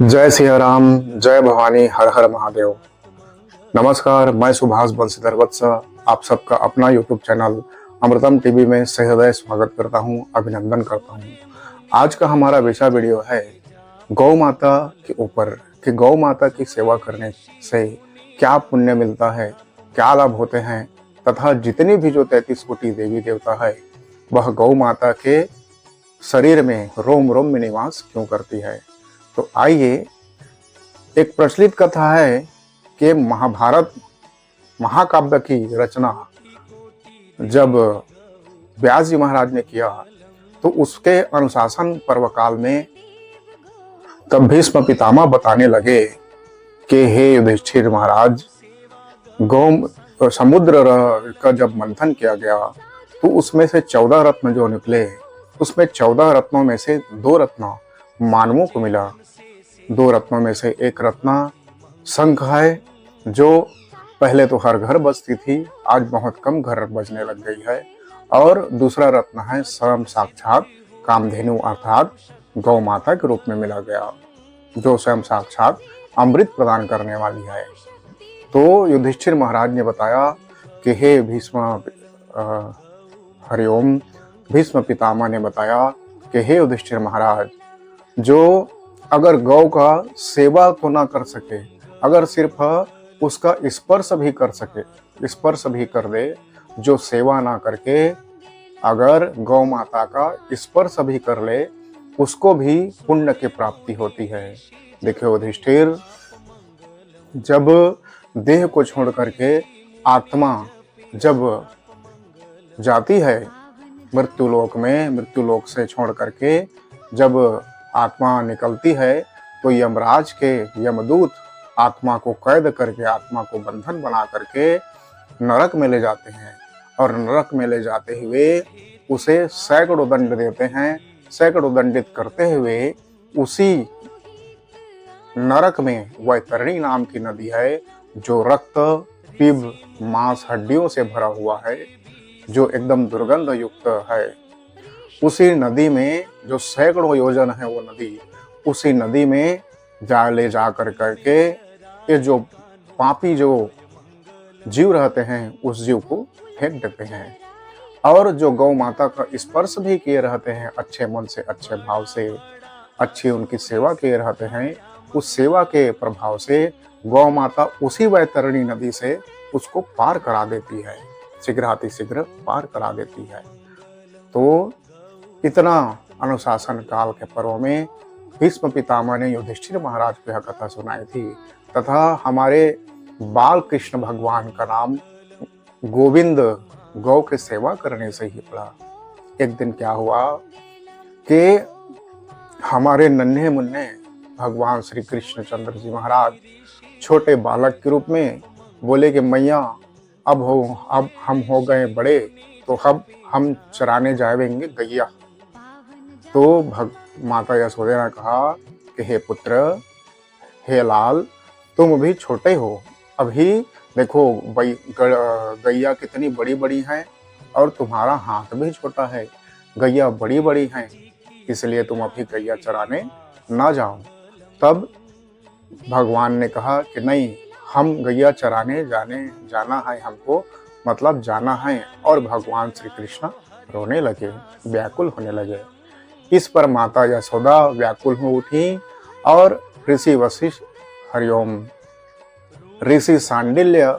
जय सिया राम, जय भवानी, हर हर महादेव। नमस्कार, मैं सुभाष बंशीधर वत्स आप सबका अपना यूट्यूब चैनल अमृतम टीवी में सहृदय स्वागत करता हूं, अभिनंदन करता हूं। आज का हमारा विषय वीडियो है गौ माता के ऊपर कि गौ माता की सेवा करने से क्या पुण्य मिलता है, क्या लाभ होते हैं, तथा जितनी भी जो 33 कोटि देवी देवता है वह गौ माता के शरीर में रोम रोम में निवास क्यों करती है। तो आइए, एक प्रचलित कथा है कि महाभारत महाकाव्य की रचना जब व्यास जी महाराज ने किया तो उसके अनुशासन पर्व काल में तब भीष्म पितामह बताने लगे कि हे युधिष्ठिर महाराज, गौ समुद्र का जब मंथन किया गया तो उसमें से 14 रत्न जो निकले, उसमें 14 रत्नों में से 2 रत्न मानवों को मिला। 2 रत्नों में से एक रत्न शंख है, जो पहले तो हर घर बजती थी, आज बहुत कम घर बजने लग गई है। और दूसरा रत्न है स्वयं साक्षात कामधेनु अर्थात गौ माता के रूप में मिला गया, जो स्वयं साक्षात अमृत प्रदान करने वाली है। तो युधिष्ठिर महाराज ने बताया कि हे भीष्म, हरिओम। भीष्म पितामह ने बताया कि हे युधिष्ठिर महाराज, जो अगर गौ का सेवा तो ना कर सके, अगर सिर्फ उसका स्पर्श भी कर सके, स्पर्श भी कर दे, जो सेवा ना करके अगर गौ माता का स्पर्श भी कर ले, उसको भी पुण्य की प्राप्ति होती है। देखिए युधिष्ठिर, जब देह को छोड़ करके आत्मा जब जाती है मृत्युलोक में, मृत्युलोक से छोड़ करके जब आत्मा निकलती है तो यमराज के यमदूत आत्मा को कैद करके, आत्मा को बंधन बना करके नरक में ले जाते हैं। और नरक में ले जाते हुए उसे सैकड़ों दंड देते हैं। सैकड़ों दंडित करते हुए उसी नरक में वैतरणी नाम की नदी है, जो रक्त, पिभ, मांस, हड्डियों से भरा हुआ है, जो एकदम दुर्गंध युक्त है। उसी नदी में, जो सैकड़ों योजन है वो नदी, उसी नदी में ले जा करके ये जो पापी जो जीव रहते हैं उस जीव को फेंक देते हैं। और जो गौ माता का स्पर्श भी किए रहते हैं अच्छे मन से, अच्छे भाव से, अच्छी उनकी सेवा किए रहते हैं, उस सेवा के प्रभाव से गौ माता उसी वैतरणी नदी से उसको पार करा देती है, शीघ्रातिशीघ्र पार करा देती है। तो इतना अनुशासन काल के पर्व में भीष्म पितामह ने युधिष्ठिर महाराज को यह कथा सुनाई थी। तथा हमारे बाल कृष्ण भगवान का नाम गोविंद गौ की सेवा करने से ही पड़ा। एक दिन क्या हुआ कि हमारे नन्हे मुन्ने भगवान श्री कृष्णचंद्र जी महाराज छोटे बालक के रूप में बोले कि मैया, अब हम हो गए बड़े, तो अब हम चराने जाएंगे गैया। तो माता यशोदा ने कहा कि हे पुत्र, हे लाल, तुम भी छोटे हो, अभी देखो गैया कितनी बड़ी बड़ी हैं और तुम्हारा हाथ भी छोटा है, गैया बड़ी बड़ी हैं, इसलिए तुम अभी गैया चराने ना जाओ। तब भगवान ने कहा कि नहीं, हम गैया चराने जाना है हमको, मतलब जाना है। और भगवान श्री कृष्ण रोने लगे, व्याकुल होने लगे। इस पर माता यशोदा व्याकुल हो उठी और ऋषि वशिष्ठ, हरिओम, ऋषि सांडिल्य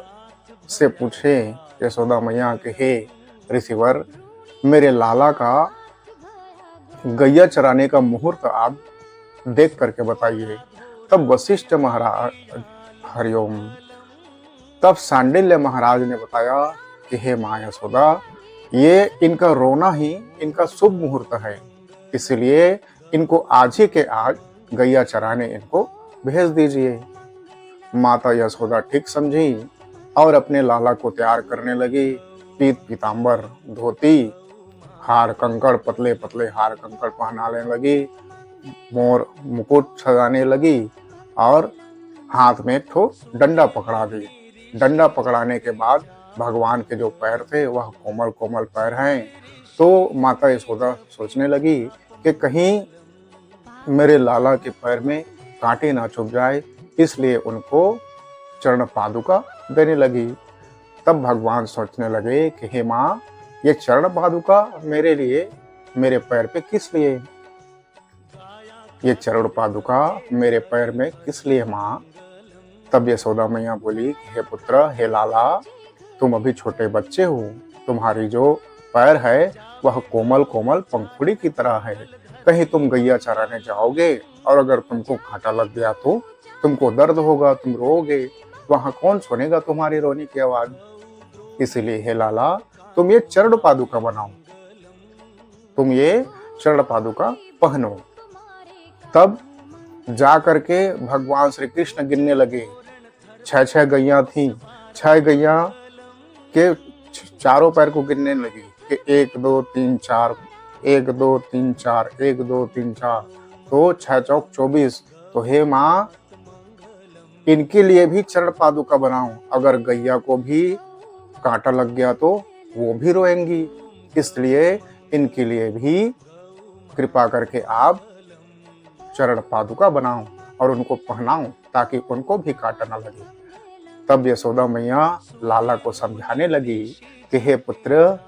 से पूछे यशोदा मैया के हे ऋषिवर, मेरे लाला का गैया चराने का मुहूर्त आप देख करके बताइए। तब वशिष्ठ महाराज, हरिओम, तब सांडिल्य महाराज ने बताया कि हे माँ यशोदा, ये इनका रोना ही इनका शुभ मुहूर्त है, इसलिए इनको आज ही के आज गैया चराने इनको भेज दीजिए। माता यशोदा ठीक समझी और अपने लाला को तैयार करने लगी। पीत पीतांबर, धोती, हार कंकड़, पतले पतले हार कंकड़ पहनाने लगी, मोर मुकुट सजाने लगी और हाथ में एक ठो डंडा पकड़ा दी। डंडा पकड़ाने के बाद भगवान के जो पैर थे वह कोमल कोमल पैर हैं। तो माता यशोदा सोचने लगी कि कहीं मेरे लाला के पैर में कांटे ना चुभ जाए, इसलिए उनको चरण पादुका देने लगी। तब भगवान सोचने लगे कि हे माँ, ये चरण पादुका मेरे लिए, मेरे पैर पे किस लिए? ये चरण पादुका मेरे पैर में किस लिए माँ? तब यशोदा मैया बोली कि हे पुत्र, हे लाला, तुम अभी छोटे बच्चे हो, तुम्हारी जो पैर है वह कोमल कोमल पंखुड़ी की तरह है। कहीं तुम गैया चराने जाओगे और अगर तुमको कांटा लग गया तो तुमको दर्द होगा, तुम रोओगे, वहां कौन सुनेगा तुम्हारी रोने की आवाज? इसलिए हे लाला, तुम ये चरण पादुका बनाओ, तुम ये चरण पादुका पहनो। तब जा करके भगवान श्री कृष्ण गिनने लगे। 6 गैया थी, 6 गैया के चारों पैर को गिनने लगी कि 1 2 3 4, 1 2 3 4, 1 2 3 4, तो 6 चौक 24। तो हे माँ, इनके लिए भी चरण पादुका बनाओ, अगर गैया को भी कांटा लग गया तो वो भी रोएंगी, इसलिए इनके लिए भी कृपा करके आप चरण पादुका बनाओ और उनको पहनाओ ताकि उनको भी कांटा न लगे। तब यशोदा मैया लाला को समझाने लगी कि हे पुत्र,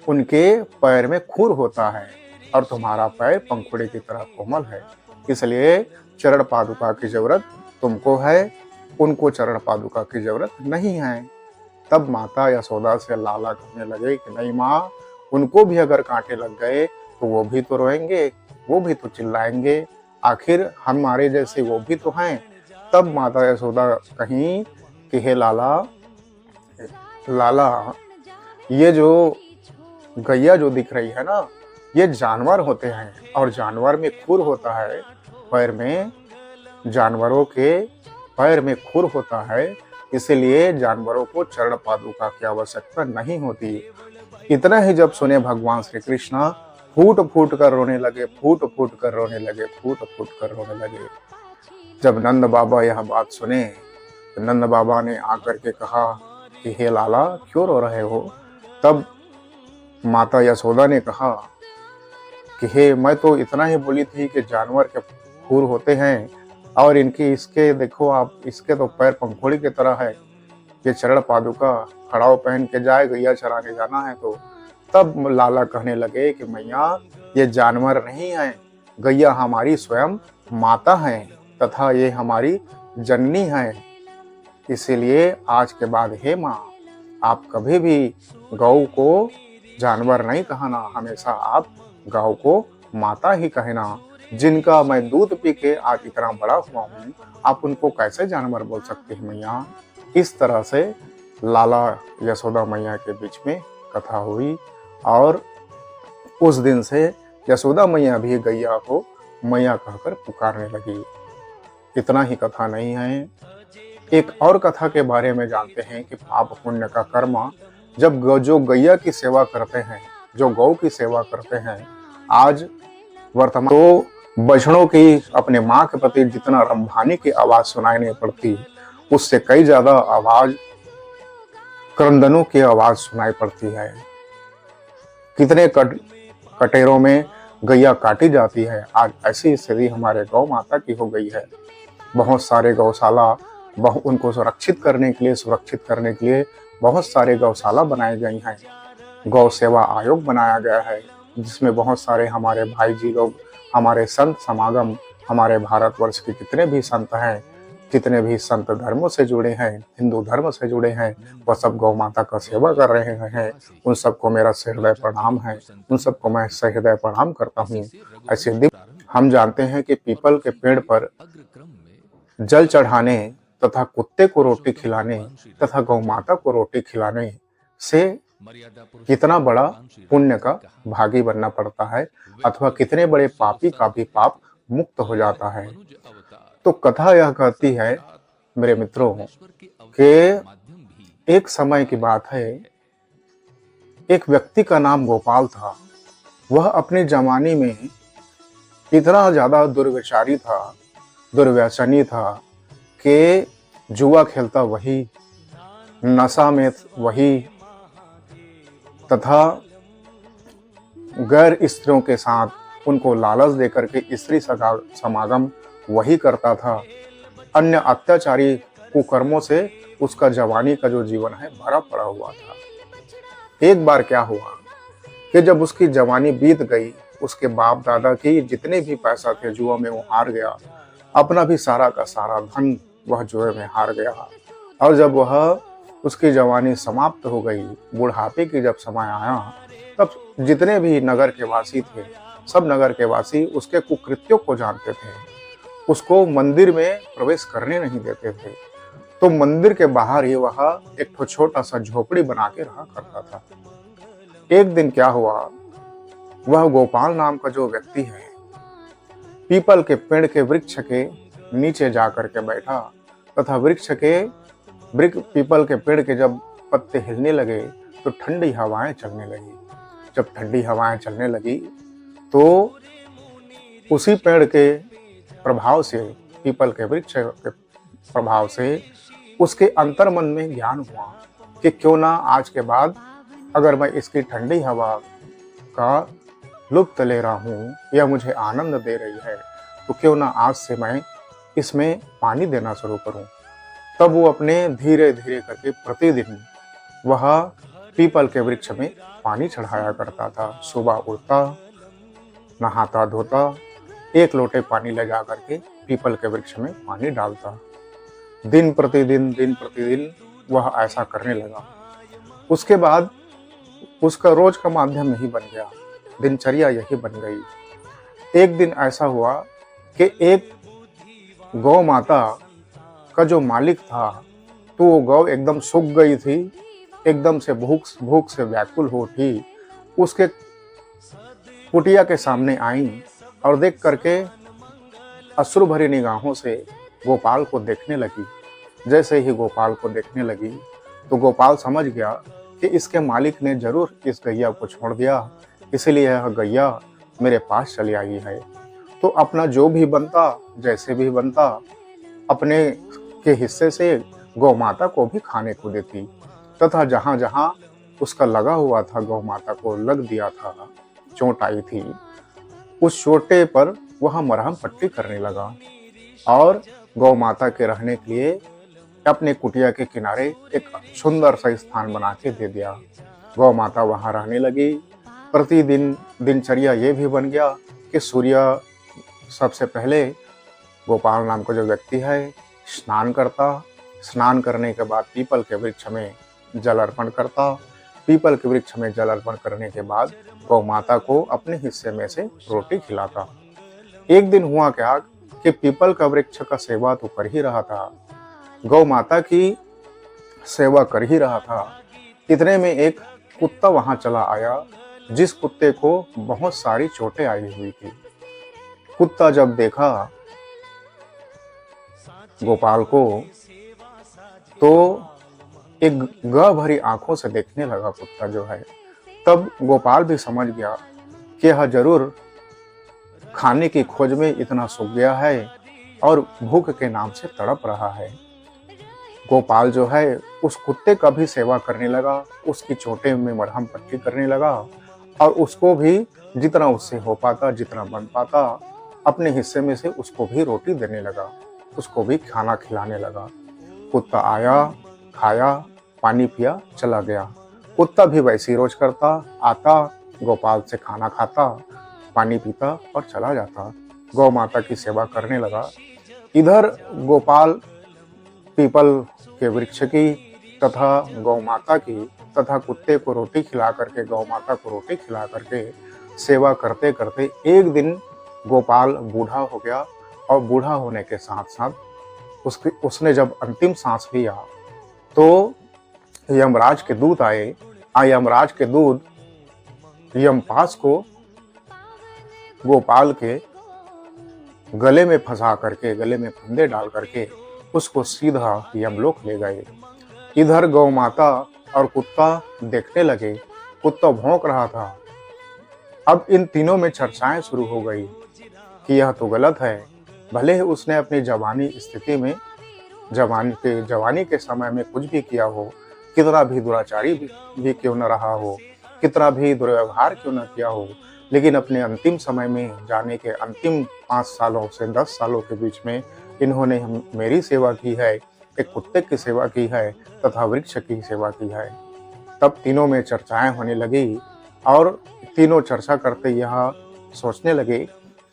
उनके पैर में खुर होता है और तुम्हारा पैर पंखुड़ी की तरह कोमल है, इसलिए चरण पादुका की जरूरत तुमको है, उनको चरण पादुका की जरूरत नहीं है। तब माता यशोदा से लाला कहने लगे कि नहीं माँ, उनको भी अगर कांटे लग गए तो वो भी तो रोएंगे, वो भी तो चिल्लाएंगे, आखिर हमारे जैसे वो भी तो हैं। तब माता यशोदा कहीं कि हे लाला, लाला, ये जो गैया जो दिख रही है ना, ये जानवर होते हैं और जानवर में खुर होता है पैर में, जानवरों के पैर में खुर होता है, इसलिए जानवरों को चरण पादुका की आवश्यकता नहीं होती। इतना ही जब सुने भगवान श्री कृष्ण फूट फूट कर रोने लगे, फूट फूट कर रोने लगे, फूट फूट कर रोने लगे। जब नंद बाबा यह बात सुने तो नंद बाबा ने आकर के कहा कि हे लाला, क्यों रो रहे हो? तब माता यशोदा ने कहा कि हे, मैं तो इतना ही बोली थी कि जानवर के खुर होते हैं और इनकी, इसके देखो आप, इसके तो पैर पंखुड़ी की तरह है, ये चरण पादुका खड़ाव पहन के जाए, गैया चराने जाना है तो। तब लाला कहने लगे कि मैया, ये जानवर नहीं है, गैया हमारी स्वयं माता है तथा ये हमारी जननी है, इसीलिए आज के बाद हे माँ, आप कभी भी गौ को जानवर नहीं कहना, हमेशा आप गौ को माता ही कहना। जिनका मैं दूध पी के आज इतना बड़ा हुआ हूँ, आप उनको कैसे जानवर बोल सकते हैं मैया? इस तरह से लाला यशोदा मैया के बीच में कथा हुई और उस दिन से यशोदा मैया भी गैया को मैया कहकर पुकारने लगी। इतना ही कथा नहीं है, एक और कथा के बारे में जानते हैं कि पाप पुण्य का कर्म, जब जो गैया की सेवा करते हैं, जो गौ की सेवा करते हैं, आज वर्तमान तो बछड़ों की अपने माँ के प्रति जितना रंभानी की आवाज सुनाई नहीं पड़ती, उससे कई ज्यादा आवाज क्रंदनों की आवाज सुनाई पड़ती है। कितने कटेरों में गैया काटी जाती है। आज ऐसी स्थिति हमारे गौ माता की हो गई है। बहुत सारे गौशाला, उनको सुरक्षित करने के लिए बहुत सारे गौशाला बनाए गए हैं। गौ सेवा आयोग बनाया गया है, जिसमें बहुत सारे हमारे भाई जी लोग, हमारे संत समागम, हमारे भारतवर्ष के जितने भी संत हैं, जितने भी संत धर्मों से जुड़े हैं, हिंदू धर्म से जुड़े हैं, वह सब गौ माता का सेवा कर रहे हैं। उन सबको मेरा सहृदय प्रणाम है, उन सबको मैं सहृदय प्रणाम करता हूँ। ऐसे दिन हम जानते हैं कि पीपल के पेड़ पर जल चढ़ाने तथा कुत्ते को रोटी खिलाने तथा गौ माता को रोटी खिलाने से कितना बड़ा पुण्य का भागी बनना पड़ता है, अथवा कितने बड़े पापी का भी पाप मुक्त हो जाता है। तो कथा यह कहती है मेरे मित्रों कि एक समय की बात है, एक व्यक्ति का नाम गोपाल था। वह अपने जमाने में इतना ज्यादा दुर्व्यचारी था, दुर्व्यसनी था कि जुआ खेलता वही, नशा में वही, तथा गैर स्त्रियों के साथ उनको लालच देकर के स्त्री समागम वही करता था। अन्य अत्याचारी कुकर्मों से उसका जवानी का जो जीवन है भरा पड़ा हुआ था। एक बार क्या हुआ कि जब उसकी जवानी बीत गई, उसके बाप दादा की जितने भी पैसा थे जुआ में वो हार गया, अपना भी सारा का सारा धन वह जुए में हार गया। और जब वह उसकी जवानी समाप्त हो गई, बुढ़ापे की जब समय आया, तब जितने भी नगर के वासी थे, सब नगर के वासी उसके कुकृत्यों को जानते थे, उसको मंदिर में प्रवेश करने नहीं देते थे। तो मंदिर के बाहर ही वह एक छोटा सा झोपड़ी बना के रहा करता था। एक दिन क्या हुआ, वह गोपाल नाम का जो व्यक्ति है, पीपल के पेड़ के वृक्ष के नीचे जाकर के बैठा तथा पीपल के पेड़ के जब पत्ते हिलने लगे तो ठंडी हवाएं चलने लगी। जब ठंडी हवाएं चलने लगी तो उसी पेड़ के प्रभाव से, पीपल के वृक्ष के प्रभाव से उसके अंतर्मन में ज्ञान हुआ कि क्यों ना आज के बाद अगर मैं इसकी ठंडी हवा का लुत्फ ले रहा हूँ या मुझे आनंद दे रही है, तो क्यों ना आज से मैं इसमें पानी देना शुरू करूँ। तब वो अपने धीरे धीरे करके प्रतिदिन वह पीपल के वृक्ष में पानी चढ़ाया करता था। सुबह उठता, नहाता धोता, एक लोटे पानी ले जा करके पीपल के वृक्ष में पानी डालता। दिन प्रतिदिन वह ऐसा करने लगा। उसके बाद उसका रोज का माध्यम यही बन गया, दिनचर्या यही बन गई। एक दिन ऐसा हुआ कि एक गौ माता का जो मालिक था, तो वो गौ एकदम सूख गई थी, एकदम से भूख से व्याकुल हो उठी। उसके कुटिया के सामने आई और देख करके अश्रु भरी निगाहों से गोपाल को देखने लगी। जैसे ही गोपाल को देखने लगी तो गोपाल समझ गया कि इसके मालिक ने जरूर इस गैया को छोड़ दिया, इसलिए यह गैया मेरे पास चली आई है। तो अपना जो भी बनता, जैसे भी बनता, अपने के हिस्से से गौ माता को भी खाने को देती तथा जहाँ जहाँ उसका लगा हुआ था, गौ माता को लग दिया था, चोट आई थी, उस चोटे पर वह मरहम पट्टी करने लगा और गौ माता के रहने के लिए अपने कुटिया के किनारे एक सुंदर सा स्थान बना के दे दिया। गौ माता वहाँ रहने लगी। प्रतिदिन दिनचर्या ये भी बन गया कि सूर्य सबसे पहले गोपाल नाम का जो व्यक्ति है स्नान करता, स्नान करने के बाद पीपल के वृक्ष में जल अर्पण करता, पीपल के वृक्ष में जल अर्पण करने के बाद गौ माता को अपने हिस्से में से रोटी खिलाता। एक दिन हुआ क्या कि पीपल का वृक्ष का सेवा तो कर ही रहा था, गौ माता की सेवा कर ही रहा था, इतने में एक कुत्ता वहां चला आया, जिस कुत्ते को बहुत सारी चोटें आई हुई थी। कुत्ता जब देखा गोपाल को तो एक गह भरी आंखों से देखने लगा कुत्ता जो है। तब गोपाल भी समझ गया कि यह जरूर खाने की खोज में इतना सूख गया है और भूख के नाम से तड़प रहा है। गोपाल जो है उस कुत्ते का भी सेवा करने लगा, उसकी चोटें में मरहम पट्टी करने लगा और उसको भी जितना उससे हो पाता, जितना बन पाता, अपने हिस्से में से उसको भी रोटी देने लगा, उसको भी खाना खिलाने लगा। कुत्ता आया, खाया, पानी पिया, चला गया। कुत्ता भी वैसे रोज करता, आता, गोपाल से खाना खाता, पानी पीता और चला जाता, गौ माता की सेवा करने लगा। इधर गोपाल पीपल के वृक्ष की तथा गौ माता की तथा कुत्ते को रोटी खिला करके, गौ माता को रोटी खिला करके सेवा करते करते एक दिन गोपाल बूढ़ा हो गया और बूढ़ा होने के साथ साथ उसने जब अंतिम सांस लिया तो यमराज के दूत आए। यमराज के दूत यमपास को गोपाल के गले में फंसा करके, गले में फंदे डाल करके उसको सीधा यमलोक ले गए। इधर गौ माता और कुत्ता देखने लगे, कुत्ता भौंक रहा था। अब इन तीनों में चर्चाएं शुरू हो गई कि यह तो गलत है, भले ही उसने अपनी जवानी स्थिति में, जवानी के समय में कुछ भी किया हो, कितना भी दुराचारी भी क्यों न रहा हो, कितना भी दुर्व्यवहार क्यों न किया हो, लेकिन अपने अंतिम समय में जाने के अंतिम 5 सालों से 10 सालों के बीच में इन्होंने मेरी सेवा की है, एक कुत्ते की सेवा की है तथा वृक्ष की सेवा की है। तब तीनों में चर्चाएं होने लगी और तीनों चर्चा करते यह सोचने लगे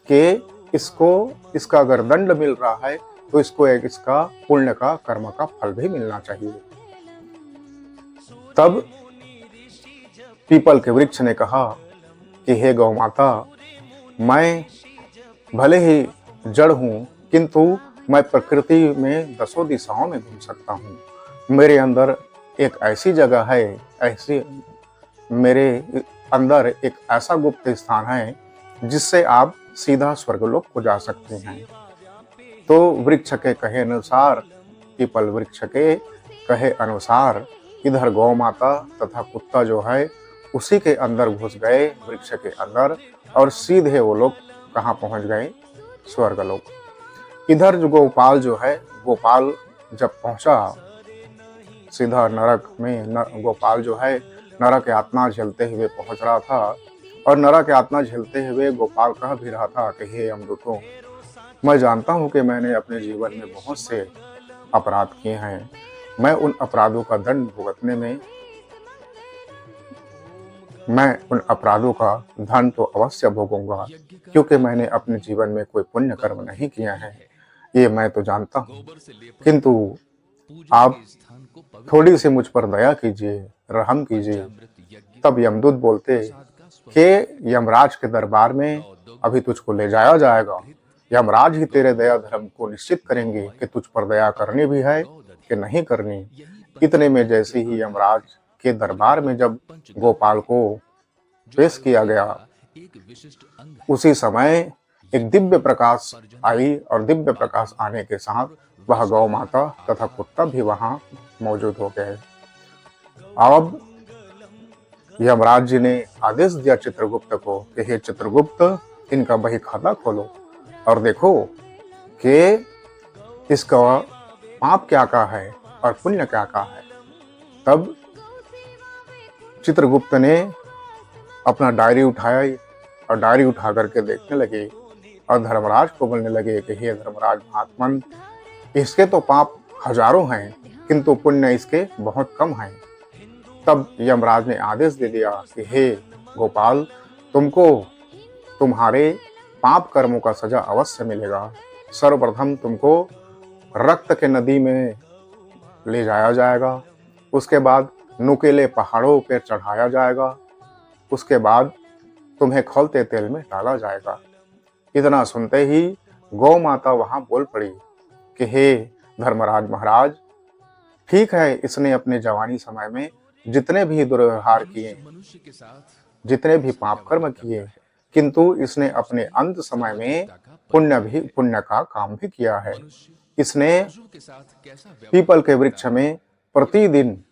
कि इसका अगर दंड मिल रहा है तो इसको एक इसका पुण्य का कर्म का फल भी मिलना चाहिए। तब पीपल के वृक्ष ने कहा कि हे गौ माता, मैं भले ही जड़ हूँ किंतु मैं प्रकृति में दसों दिशाओं में घूम सकता हूँ। मेरे अंदर एक ऐसी जगह है, मेरे अंदर एक ऐसा गुप्त स्थान है जिससे आप सीधा स्वर्गलोक को जा सकते हैं। तो वृक्ष के कहे अनुसार, पीपल वृक्ष के कहे अनुसार इधर गौ माता तथा कुत्ता जो है उसी के अंदर घुस गए, वृक्ष के अंदर, और सीधे वो लोग कहाँ पहुंच गए? स्वर्गलोक। इधर जो गोपाल जो है, गोपाल जब पहुंचा सीधा नरक में, गोपाल जो है नरक यातना झेलते हुए पहुंच रहा था। और नरक यातना झेलते हुए गोपाल कह भी रहा था कि हे यमदूतों, मैं जानता हूं कि मैंने अपने जीवन में बहुत से अपराध किए हैं। मैं उन अपराधों का दंड भुगतने में, मैं उन अपराधों का धन तो अवश्य भोगूंगा, क्योंकि मैंने अपने जीवन में कोई पुण्य कर्म नहीं किया है, ये मैं तो जानता हूँ। किंतु आप थोड़ी सी मुझ पर दया कीजिए, रहम कीजिए। तब यमदूत बोलते कि यमराज के दरबार में अभी तुझको ले जाया जाएगा, यमराज ही तेरे दया धर्म को निश्चित करेंगे कि तुझ पर दया करनी भी है कि नहीं करनी। इतने में जैसे ही यमराज के दरबार में जब गोपाल को पेश किया गया, उसी समय एक दिव्य प्रकाश आई और दिव्य प्रकाश आने के साथ वह गौ माता तथा कुत्ता भी वहां मौजूद हो गए। अब यमराज जी ने आदेश दिया चित्रगुप्त को कि हे चित्रगुप्त, इनका बही खाता खोलो और देखो कि इसका पाप क्या का है और पुण्य क्या का है। तब चित्रगुप्त ने अपना डायरी उठाया और डायरी उठा करके देखने लगे और धर्मराज को बोलने लगे कि हे धर्मराज महात्मन, इसके तो पाप हजारों हैं किंतु पुण्य इसके बहुत कम हैं। तब यमराज ने आदेश दे दिया कि हे गोपाल, तुमको तुम्हारे पाप कर्मों का सजा अवश्य मिलेगा। सर्वप्रथम तुमको रक्त के नदी में ले जाया जाएगा, उसके बाद नुकीले पहाड़ों पर चढ़ाया जाएगा, उसके बाद तुम्हें खौलते तेल में डाला जाएगा। इतना सुनते ही गौ माता वहां बोल पड़ी कि हे धर्मराज महाराज, ठीक है, इसने अपने जवानी समय में जितने भी दुर्व्यवहार किए, जितने भी पाप कर्म किए, किंतु इसने अपने अंत समय में पुण्य का काम भी किया है। इसने पीपल के वृक्ष में प्रतिदिन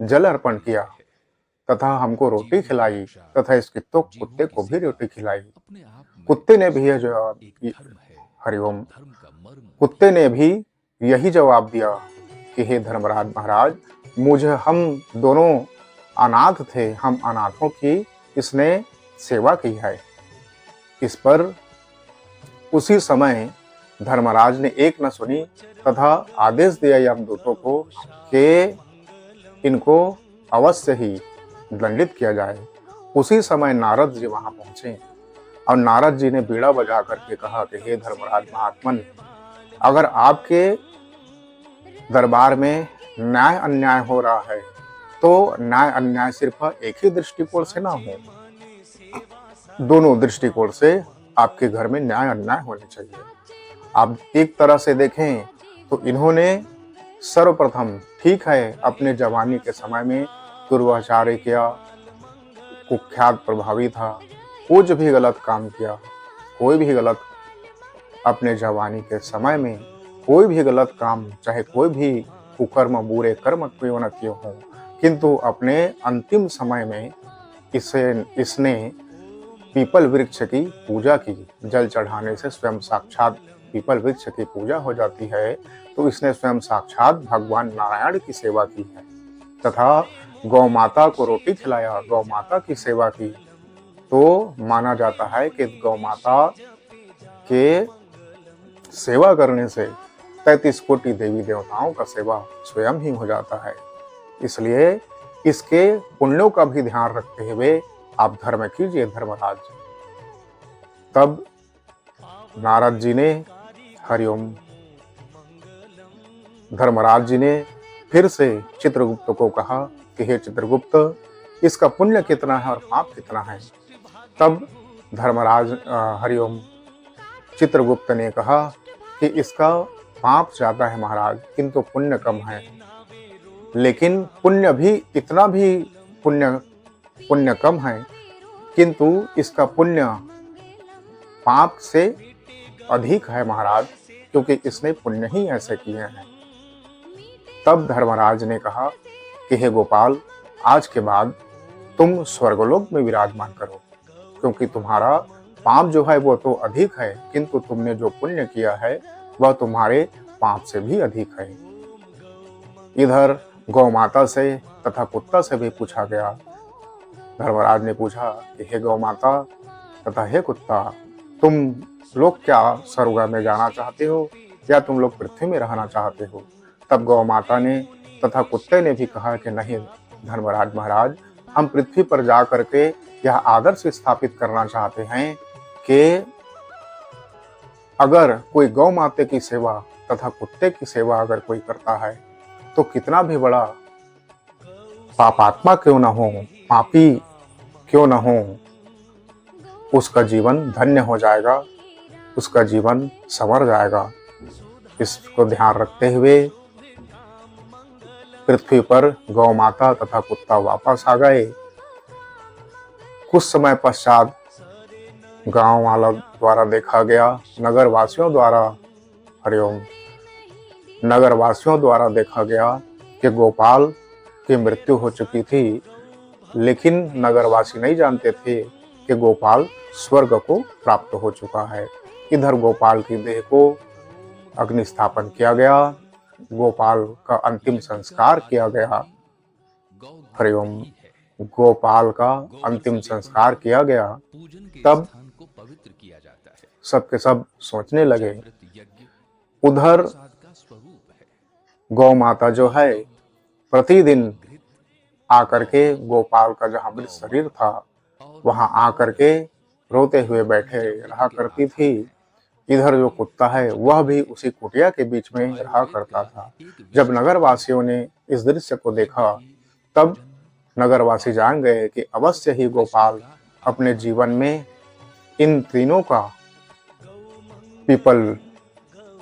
जल अर्पण किया तथा हमको रोटी खिलाई तथा इस कुत्ते को भी रोटी खिलाई। कुत्ते ने भी हरिओम, कुत्ते ने भी यही जवाब दिया कि हे धर्मराज महाराज, हम दोनों अनाथ थे, हम अनाथों की इसने सेवा की है। इस पर उसी समय धर्मराज ने एक न सुनी तथा आदेश दिया यमदूतों को कि इनको अवश्य ही दंडित किया जाए। उसी समय नारद जी वहां पहुंचे और नारद जी ने बीड़ा बजा करके कहा कि हे धर्मराज महात्मन, अगर आपके दरबार में न्याय अन्याय हो रहा है तो न्याय अन्याय सिर्फ एक ही दृष्टिकोण से ना हो, दोनों दृष्टिकोण से आपके घर में न्याय अन्याय होने चाहिए। आप एक तरह से देखें तो इन्होंने सर्वप्रथम, ठीक है, अपने जवानी के समय में दुर्व्यवहार किया, कुख्यात प्रभावी था, कुछ भी गलत काम किया, कोई भी गलत अपने जवानी के समय में कोई भी गलत काम, चाहे कोई भी कुकर्म, बुरे कर्म क्यों न क्यों हो, किंतु अपने अंतिम समय में इसने पीपल वृक्ष की पूजा की। जल चढ़ाने से स्वयं साक्षात पीपल वृक्ष की पूजा हो जाती है, तो इसने स्वयं साक्षात भगवान नारायण की सेवा की है तथा गौ माता को रोटी खिलाया, गौ माता की सेवा की। तो माना जाता है कि गौ माता के सेवा करने से 33 कोटि देवी देवताओं का सेवा स्वयं ही हो जाता है। इसलिए इसके पुण्यों का भी ध्यान रखते हुए आप धर्म कीजिए धर्मराज। तब नारद जी ने हरिओम धर्मराज जी ने फिर से चित्रगुप्त को कहा कि हे चित्रगुप्त, इसका पुण्य कितना है और पाप कितना है। तब धर्मराज हरिओम चित्रगुप्त ने कहा कि इसका पाप ज्यादा है महाराज, किंतु पुण्य कम है। लेकिन पुण्य भी इतना भी पुण्य कम है, किंतु इसका पुण्य पाप से अधिक है महाराज, क्योंकि इसने पुण्य ही ऐसे किए हैं। तब धर्मराज ने कहा कि हे गोपाल, आज के बाद तुम स्वर्गलोक में विराजमान करो, क्योंकि तुम्हारा पाप जो है वो तो अधिक है, किंतु तुमने जो पुण्य किया है वह तुम्हारे पाप से भी अधिक है। इधर गौ माता से तथा कुत्ता से भी पूछा गया। धर्मराज ने पूछा कि हे गौ माता तथा हे कुत्ता, तुम लोग क्या स्वर्ग में जाना चाहते हो या तुम लोग पृथ्वी में रहना चाहते हो। तब गौ माता ने तथा कुत्ते ने भी कहा कि नहीं धर्मराज महाराज, हम पृथ्वी पर जा करके यह आदर्श स्थापित करना चाहते हैं कि अगर कोई गौ माता की सेवा तथा कुत्ते की सेवा अगर कोई करता है तो कितना भी बड़ा पापात्मा क्यों न हो, पापी क्यों न हो, उसका जीवन धन्य हो जाएगा, उसका जीवन संवर जाएगा। इसको ध्यान रखते हुए पृथ्वी पर गौ माता तथा कुत्ता वापस आ गए। कुछ समय पश्चात गांव वालों द्वारा देखा गया, नगरवासियों द्वारा हरिओम नगरवासियों द्वारा देखा गया कि गोपाल की मृत्यु हो चुकी थी, लेकिन नगरवासी नहीं जानते थे कि गोपाल स्वर्ग को प्राप्त हो चुका है। इधर गोपाल की देह को अग्निस्थापन किया गया, गोपाल का अंतिम संस्कार किया गया। हरिओम गोपाल का अंतिम संस्कार किया गया। तब सबके सब सोचने लगे। उधर गौ माता जो है प्रतिदिन आकर के गोपाल का जहाँ मृत शरीर था वहां आकर के रोते हुए बैठे रहा करती थी। इधर जो कुत्ता है वह भी उसी कुटिया के बीच में रहा करता था। जब नगरवासियों ने इस दृश्य को देखा तब नगरवासी जान गए कि अवश्य ही गोपाल अपने जीवन में इन तीनों का, पीपल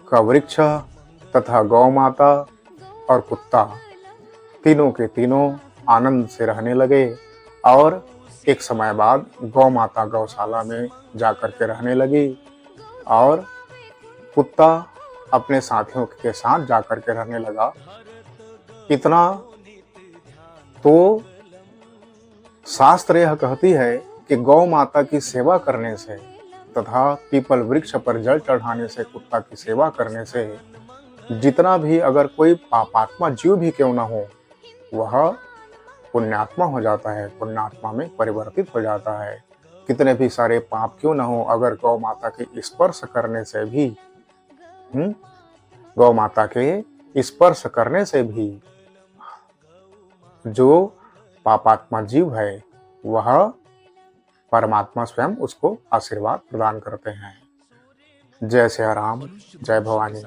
का वृक्ष तथा गौ माता और कुत्ता, तीनों के तीनों आनंद से रहने लगे। और एक समय बाद गौ माता गौशाला में जाकर के रहने लगी और कुत्ता अपने साथियों के साथ जाकर के रहने लगा। इतना तो शास्त्र यह कहती है कि गौ माता की सेवा करने से तथा पीपल वृक्ष पर जल चढ़ाने से, कुत्ता की सेवा करने से जितना भी अगर कोई पापात्मा जीव भी क्यों ना हो वह पुण्यात्मा हो जाता है, पुण्यात्मा में परिवर्तित हो जाता है। कितने भी सारे पाप क्यों ना हो, अगर गौ माता के स्पर्श करने से भी गौ माता के स्पर्श करने से भी जो पापात्मा जीव है वह परमात्मा स्वयं उसको आशीर्वाद प्रदान करते हैं। जय सिया राम, जय भवानी।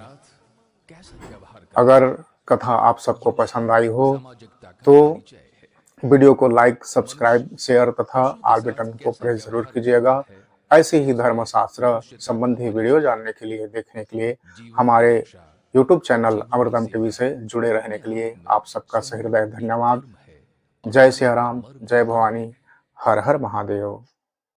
अगर कथा आप सबको पसंद आई हो तो वीडियो को लाइक, सब्सक्राइब, शेयर तथा आल बटन को प्रेस जरूर कीजिएगा। ऐसे ही धर्मशास्त्र संबंधी वीडियो जानने के लिए, देखने के लिए हमारे YouTube चैनल अमृतम टीवी से जुड़े रहने के लिए आप सबका सहृदय धन्यवाद। जय सिया राम, जय भवानी, हर हर महादेव।